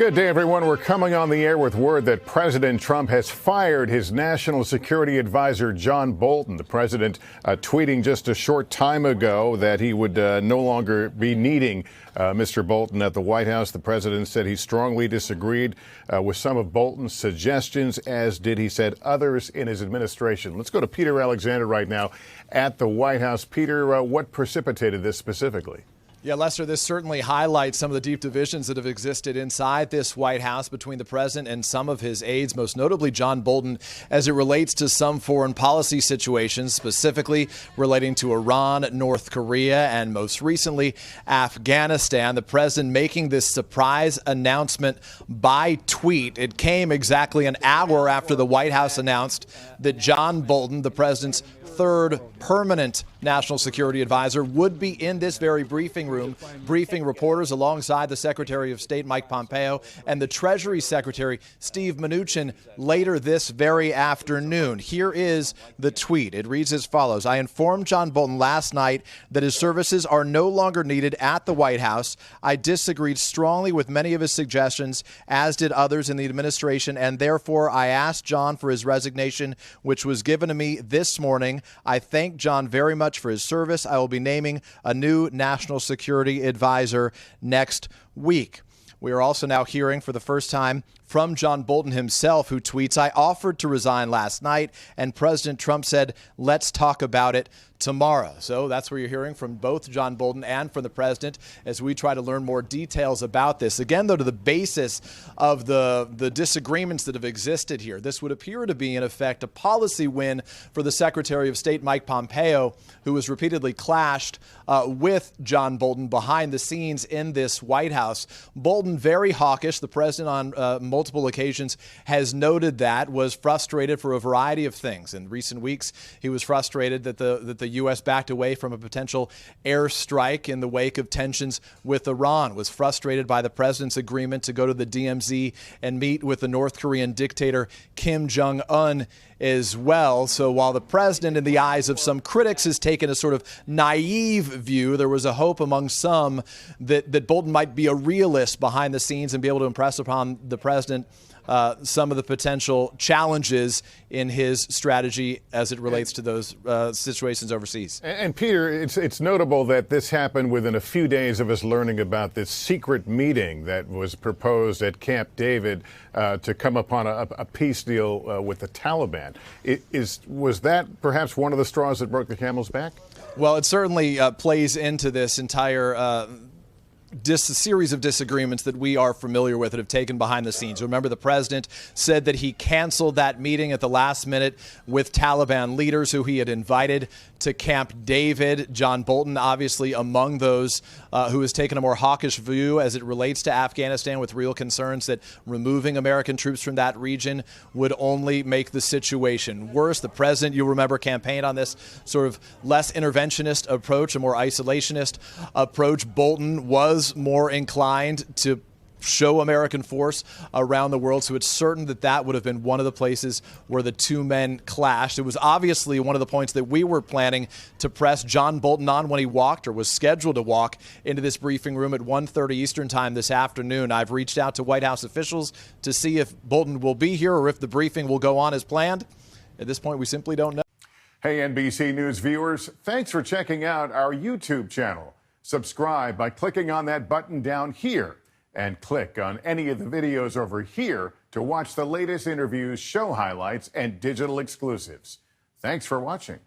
Good day, everyone. We're coming on the air with word that President Trump has fired his national security advisor, John Bolton. The president tweeting just a short time ago that he would no longer be needing Mr. Bolton at the White House. The president said he strongly disagreed with some of Bolton's suggestions, as did, he said, others in his administration. Let's go to Peter Alexander right now at the White House. Peter, what precipitated this specifically? Yeah, Lester, this certainly highlights some of the deep divisions that have existed inside this White House between the president and some of his aides, most notably John Bolton, as it relates to some foreign policy situations, specifically relating to Iran, North Korea, and most recently Afghanistan. The president making this surprise announcement by tweet. It came exactly an hour after the White House announced that John Bolton, the president's third permanent national security advisor, would be in this very briefing room, briefing reporters alongside the Secretary of State, Mike Pompeo, and the Treasury Secretary, Steve Mnuchin, later this very afternoon. Here is the tweet. It reads as follows. I informed John Bolton last night that his services are no longer needed at the White House. I disagreed strongly with many of his suggestions, as did others in the administration, and therefore I asked John for his resignation, which was given to me this morning. I thank John very much for his service. I will be naming a new national security advisor next week. We are also now hearing for the first time from John Bolton himself, who tweets, I offered to resign last night, and President Trump said, let's talk about it tomorrow. So that's where you're hearing from both John Bolton and from the president as we try to learn more details about this. Again, though, to the basis of the disagreements that have existed here, this would appear to be, in effect, a policy win for the Secretary of State, Mike Pompeo, who has repeatedly clashed with John Bolton behind the scenes in this White House. Bolton, very hawkish. The president on multiple occasions has noted that, was frustrated for a variety of things. In recent weeks, he was frustrated that the U.S. backed away from a potential airstrike in the wake of tensions with Iran, was frustrated by the president's agreement to go to the DMZ and meet with the North Korean dictator Kim Jong-un as well. So while the president, in the eyes of some critics, has taken a sort of naive view, there was a hope among some that Bolton might be a realist behind the scenes and be able to impress upon the president some of the potential challenges in his strategy as it relates to those situations overseas. And Peter, it's notable that this happened within a few days of us learning about this secret meeting that was proposed at Camp David to come upon a peace deal with the Taliban. Was that perhaps one of the straws that broke the camel's back? Well, it certainly plays into this entire series of disagreements that we are familiar with that have taken behind the scenes. Remember, the president said that he canceled that meeting at the last minute with Taliban leaders who he had invited to Camp David. John Bolton, obviously among those who has taken a more hawkish view as it relates to Afghanistan, with real concerns that removing American troops from that region would only make the situation worse. The president, you'll remember, campaigned on this sort of less interventionist approach, a more isolationist approach. Bolton was more inclined to show American force around the world. So it's certain that that would have been one of the places where the two men clashed. It was obviously one of the points that we were planning to press John Bolton on when he walked, or was scheduled to walk, into this briefing room at 1:30 Eastern time this afternoon. I've reached out to White House officials to see if Bolton will be here or if the briefing will go on as planned. At this point, we simply don't know. Hey, NBC News viewers, thanks for checking out our YouTube channel. Subscribe by clicking on that button down here, and click on any of the videos over here to watch the latest interviews, show highlights, and digital exclusives. Thanks for watching.